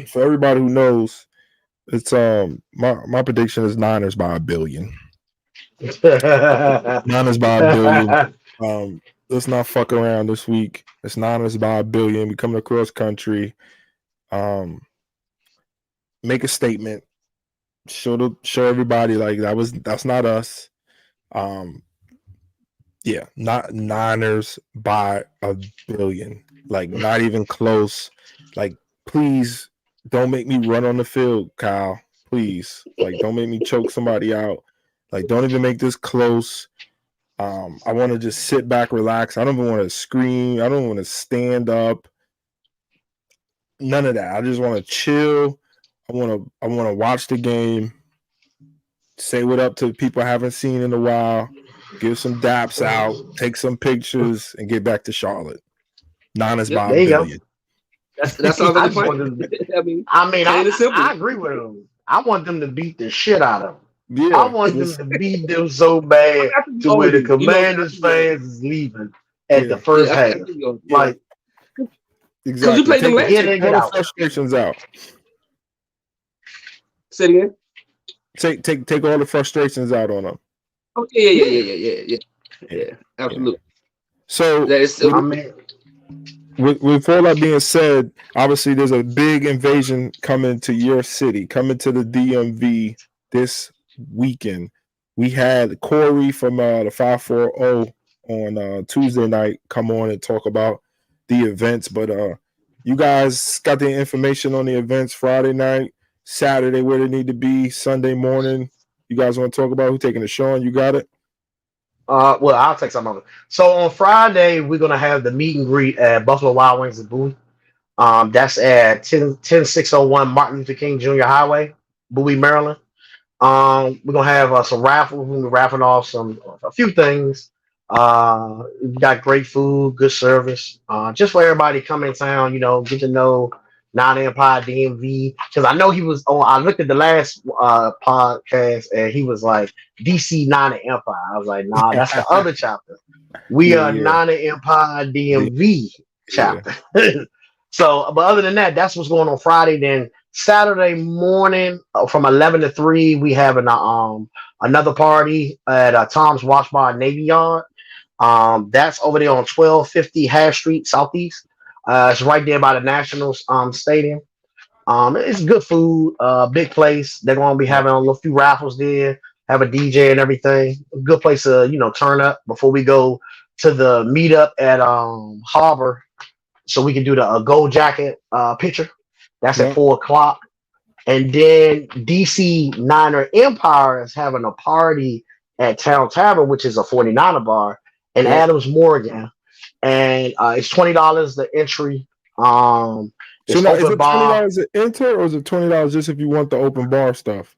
for everybody who knows, it's my prediction is Niners by 1 billion. Niners by 1 billion. Let's not fuck around this week. It's Niners by 1 billion. We coming across country. Make a statement. Show everybody like that's not us. Yeah, not Niners by 1 billion. Like not even close. Like please don't make me run on the field, Kyle. Please. Like don't make me choke somebody out. Like don't even make this close. I want to just sit back, relax. I don't even want to scream. I don't want to stand up. None of that. I just want to chill. I want to watch the game. Say what up to people I haven't seen in a while. Give some daps out. Take some pictures and get back to Charlotte. Niners by 1 billion. That sounds like a plan. I agree with them. I want them to beat the shit out of them. Yeah, I want them to beat them so bad to where the Commanders fans is leaving at the first half. Like, exactly. You played them last year. Take all the frustrations out. Say it again. Take all the frustrations out on them. Oh yeah, absolutely. So with all that being said, obviously there's a big invasion coming to your city, coming to the DMV this weekend. We had Corey from the 540 on Tuesday night come on and talk about the events, but you guys got the information on the events Friday night, Saturday where they need to be, Sunday morning. You guys want to talk about who taking the show on? You got it? Well, I'll take some of it. So on Friday, we're gonna have the meet and greet at Buffalo Wild Wings in Bowie. That's at 10601 Martin Luther King Jr. Highway, Bowie, Maryland. We're gonna have some raffles. We're gonna be raffling off a few things. We got great food, good service. Just for everybody to come in town, get to know Non-Empire DMV. Because I know he was on. I looked at the last podcast and he was like DC Non-Empire. I was like, nah, that's the other chapter. We are Non-Empire DMV chapter. So, but other than that, that's what's going on Friday. Then Saturday morning from 11 to 3, we have another party at Tom's Wash Bar Navy Yard. That's over there on 1250 Half Street Southeast. It's right there by the Nationals Stadium. It's good food, big place. They're going to be having a few raffles there, have a DJ and everything. Good place to turn up before we go to the meetup at Harbor, so we can do the gold jacket picture. That's at 4:00. And then DC Niner Empire is having a party at Town Tavern, which is a 49er bar in Adams Morgan. And it's $20 the entry. So now, is it $20 to enter, or is it $20 just if you want the open bar stuff?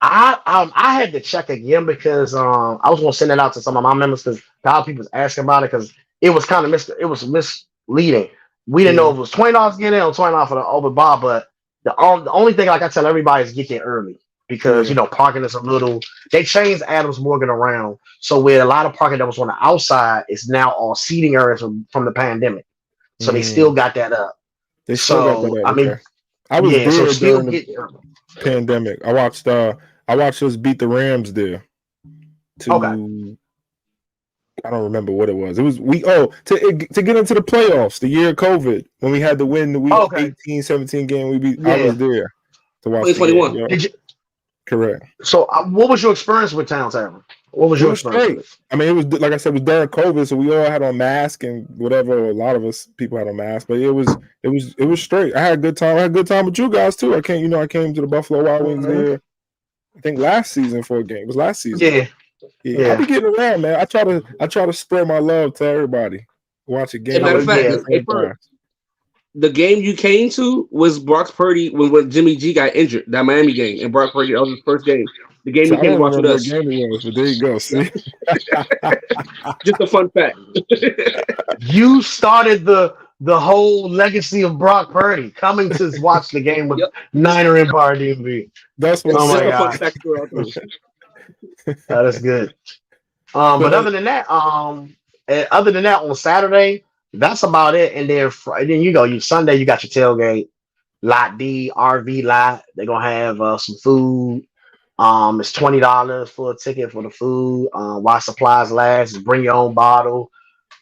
I had to check again because I was gonna send it out to some of my members because a lot of people was asking about it because it was kind of misleading. We didn't know if it was $20 to get in or $20 for the open bar, but the only thing like I tell everybody is get there early because parking is a little. They changed Adams Morgan around, so where a lot of parking that was on the outside is now all seating areas from the pandemic. So they still got that up. They still got that up. I mean, I was there during the pandemic. I watched us beat the Rams there. I don't remember what it was. It was to get into the playoffs the year of COVID when we had to win the week 18-17 game. I was there to watch 2021. Correct. So what was your experience with Town Tavern? What was It your was experience straight. with it? I mean, it was like I said, it was during COVID, so we all had on masks and whatever. A lot of us people had on masks, but it was straight. I had a good time. I had a good time with you guys too. I came to the Buffalo Wild Wings Mhm. there. I think last season for a game. It was last season. Yeah, Yeah, I yeah. be getting around, man. I try to spread my love to everybody. Watch a As a game matter Oh of at fact, yeah. different hey, Ferg, times. the game you came to was Brock Purdy when Jimmy G got injured, that Miami game, and Brock Purdy, that was his first game. The game So he I came to don't watch with remember what us. game it was, but there you go. Yep. See, Just a fun fact. You started the whole legacy of Brock Purdy coming to watch the game with Yep. Niner Empire DMV. that's Yep. Oh what's my Just up. a fun God, fact for our through. that is good. But But other than that, on Saturday, that's about it. And then then you Sunday, you got your tailgate, lot D, RV lot. They're gonna have some food. It's $20 for a ticket for the food. While supplies last, just bring your own bottle.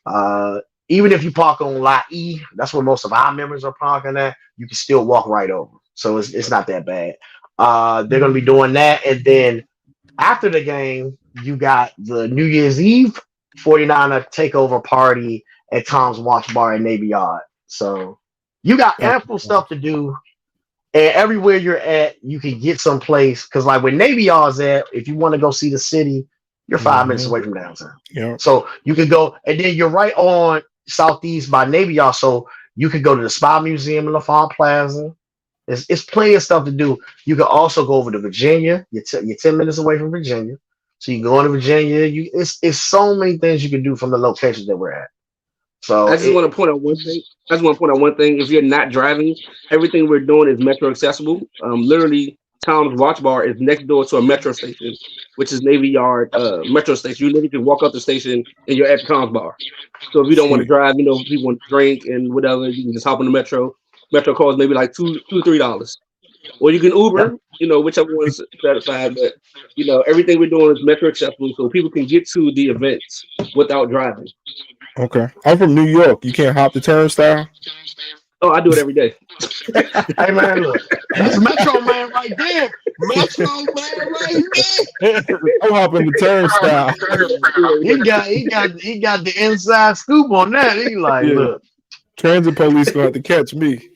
Uh, Even if you park on lot E, that's where most of our members are parking at. You can still walk right over, so it's not that bad. They're gonna be doing that, and then after the game, you got the New Year's Eve 49er takeover party at Tom's Watch Bar in Navy Yard. So you got that's ample stuff to do. And everywhere you're at, you can get someplace. Because like where Navy Yard's at, if you want to go see the city, you're 5 minutes mm-hmm. away from downtown. Yeah. So you can go, and then you're right on Southeast by Navy Yard. So you could go to the Spy Museum in LaFont Plaza. It's plenty of stuff to do. You can also go over to Virginia. You're 10 minutes away from Virginia. So you can go into Virginia. It's so many things you can do from the locations that we're at. So I just want to point out one thing. I just want to point out one thing. If you're not driving, everything we're doing is metro accessible. Literally, Tom's Watch Bar is next door to a metro station, which is Navy Yard metro station. You literally can walk up the station and you're at Tom's Bar. So if you don't want to Sweet. drive, people want to drink and whatever, you can just hop on the metro. Metro costs maybe like $2-3, or you can yep. Uber. Whichever one's satisfied. But everything we're doing is metro accessible, so people can get to the events without driving. Okay. I'm from New York. You can't hop the turnstile. Oh, I do it every day. Hey man, look, that's Metro Man right there. Metro Man right there. I'm hopping the turnstile. He got the inside scoop on that. He like, Yeah. look, Transit police gonna have to catch me.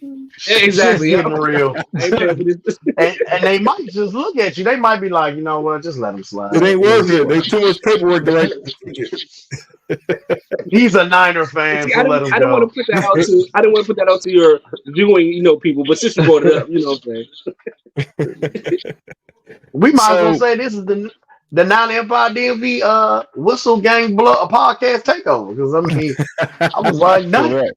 Exactly. Just getting real. I ain't paying for this. And they might just look at you. They might be like, you know what, just let him slide. It ain't worth it. There's too much paperwork to write. He's a Niner fan, See, so let him I don't want go. to put that out to. I don't want to put that out to your viewing, people. But since you brought it up, you know what I'm saying. We might as well So say this is the Nine Empire DMV Whistle Gang podcast takeover. Because I mean, I was like, no, correct.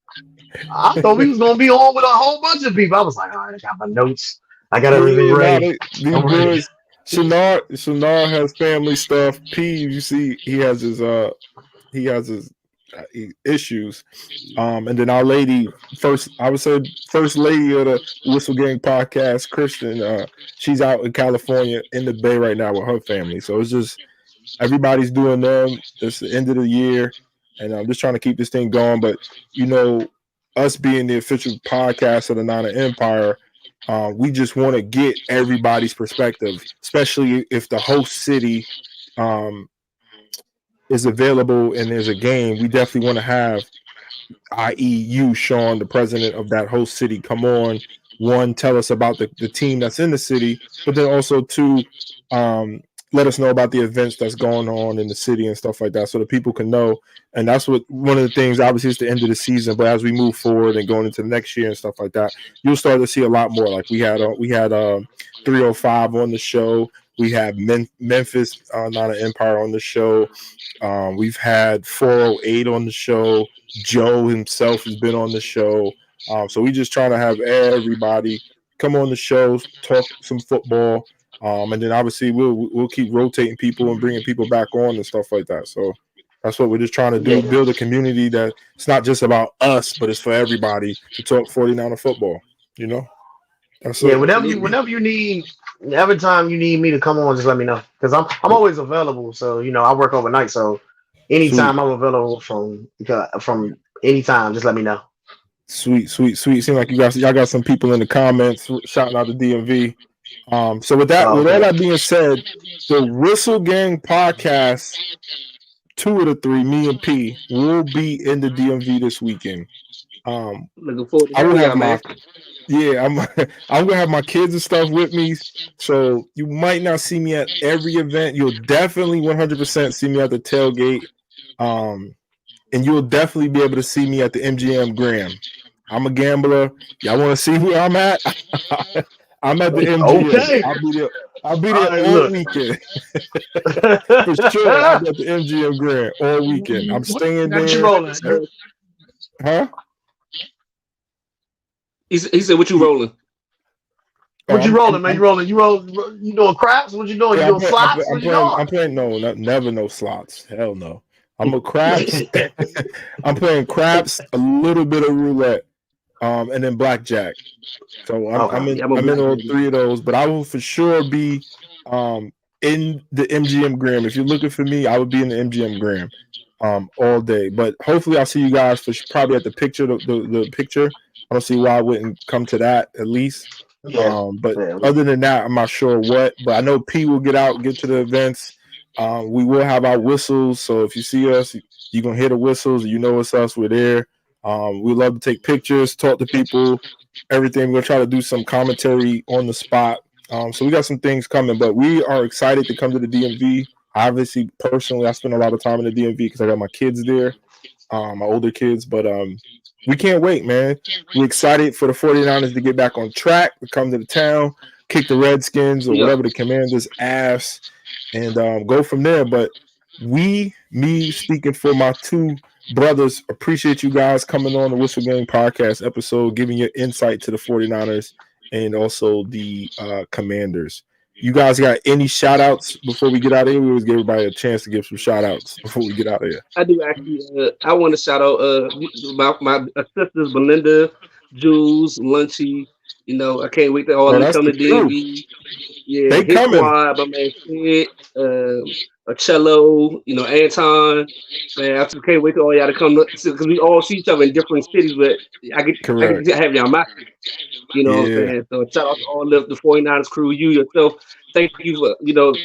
I thought we was gonna be on with a whole bunch of people. I was like, all right, I got my notes. I got everything Yeah, ready. these I'm ready. boys. Shinar has family stuff. P, you see, he has his issues. And then our lady, I would say first lady of the Whistle Gang podcast, Kristen, she's out in California in the Bay right now with her family. So it's just everybody's doing them. It's the end of the year, and I'm just trying to keep this thing going. But us being the official podcast of the Nana Empire, we just want to get everybody's perspective, especially if the host city is available and there's a game. We definitely want to have, i.e., you, Sean, the president of that host city, come on. One, tell us about the team that's in the city, but then also two, let us know about the events that's going on in the city and stuff like that, so that people can know. And that's what one of the things. Obviously, it's the end of the season, but as we move forward and going into next year and stuff like that, you'll start to see a lot more. Like we had 305 on the show. We have Memphis, not an Empire, on the show. We've had 408 on the show. Joe himself has been on the show. So we just trying to have everybody come on the show, talk some football, and then obviously we'll keep rotating people and bringing people back on and stuff like that. So that's what we're just trying to do: build a community that it's not just about us, but it's for everybody to talk 49er football. That's it. Whenever you need, every time you need me to come on, just let me know because I'm always available. So I work overnight, so anytime I'm available from anytime, just let me know. Sweet. Seems like y'all got some people in the comments shouting out the DMV. So with all that being said, the Whistle Gang podcast, 2 of the 3, me and P, will be in the DMV this weekend. Looking forward to I will have man. I'm gonna have my kids and stuff with me. So you might not see me at every event. You'll definitely 100% see me at the tailgate. And you'll definitely be able to see me at the MGM Graham. I'm a gambler. Y'all want to see where I'm at? I'm at the MGM. Okay. I'll be there all weekend. For sure. I'm at the MGM Graham all weekend. I'm staying there. You rolling? Huh? He said, "What you rolling?" What you rolling, man? You doing craps? What you doing? You doing slots? I'm playing never no slots. Hell no. I'm a craps. I'm playing craps, a little bit of roulette, and then blackjack. So I'm in all 3 of those, but I will for sure be in the MGM Graham. If you're looking for me, I would be in the MGM Graham all day. But hopefully I'll see you guys for probably at the picture. The picture. I don't see why I wouldn't come to that at least. But other than that, I'm not sure what. But I know P will get to the events. We will have our whistles. So if you see us, you're gonna hear the whistles. You know it's us. We're there. We love to take pictures, talk to people, everything. We're gonna try to do some commentary on the spot. So we got some things coming, but we are excited to come to the DMV. Obviously, personally, I spend a lot of time in the DMV because I got my kids there, my older kids. But we can't wait, man. We're excited for the 49ers to get back on track, to come to the town, kick the Redskins or whatever the Commanders' ass, and go from there. But me speaking for my 2 brothers, appreciate you guys coming on the Whistle Gang podcast episode, giving your insight to the 49ers and also the Commanders. You guys got any shout outs before we get out of here? We always give everybody a chance to give some shout outs before we get out of here. I do actually. I want to shout out my sisters, Belinda, Jules, Lunchy. You know, I can't wait to all them come to DMV. Yeah, they coming. Squad, my man Sid, Cello, you know, Anton. Man, I just can't wait to all y'all to come because we all see each other in different cities, but I get to have y'all my city. You know what I'm saying? So shout out to all the 49ers crew, you yourself. Thank you for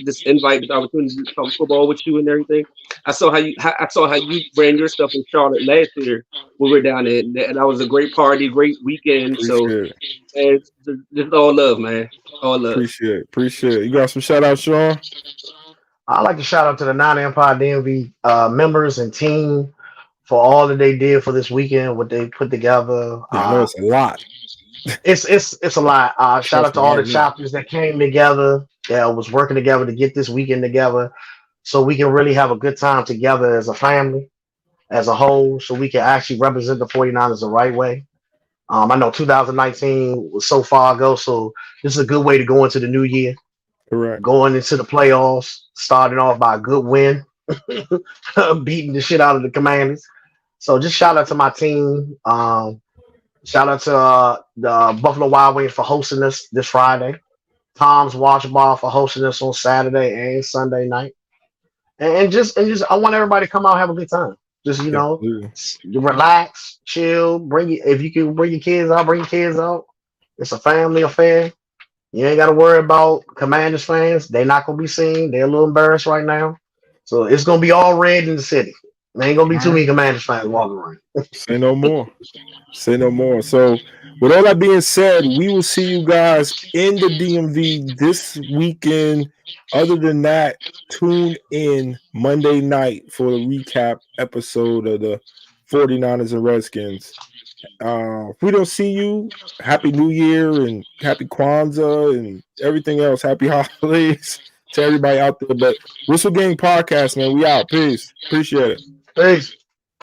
this invite, this opportunity to talk football with you and everything. I saw how you ran your stuff in Charlotte last year when we were down there, and that was a great party, great weekend. Appreciate it's just all love, man. All love. Appreciate it. You got some shout outs, Sean? I'd like to shout out to the 9 Empire DMV members and team for all that they did for this weekend, what they put together. I know it's a lot. It's a lot. Shout out to all the chapters that came together, that was working together to get this weekend together, so we can really have a good time together as a family, as a whole, so we can actually represent the 49ers the right way. I know 2019 was so far ago, so this is a good way to go into the new year. Correct. Going into the playoffs, starting off by a good win, beating the shit out of the Commanders. So just shout out to my team. Shout out to the Buffalo Wild Wings for hosting us this Friday. Tom's Watch Bar for hosting us on Saturday and Sunday night. And just I want everybody to come out and have a good time. Just relax, chill. If you can bring your kids out, bring your kids out. It's a family affair. You ain't got to worry about Commanders fans. They're not gonna be seen. They're a little embarrassed right now. So it's gonna be all red in the city. There ain't gonna be too many Commanders fans walking around. Say no more. So with all that being said, we will see you guys in the DMV this weekend. Other than that, tune in Monday night for the recap episode of the 49ers and Redskins. If we don't see you, Happy New Year and Happy Kwanzaa and everything else. Happy holidays to everybody out there. But Whistle Gang Podcast, man, we out. Peace. Appreciate it. Peace.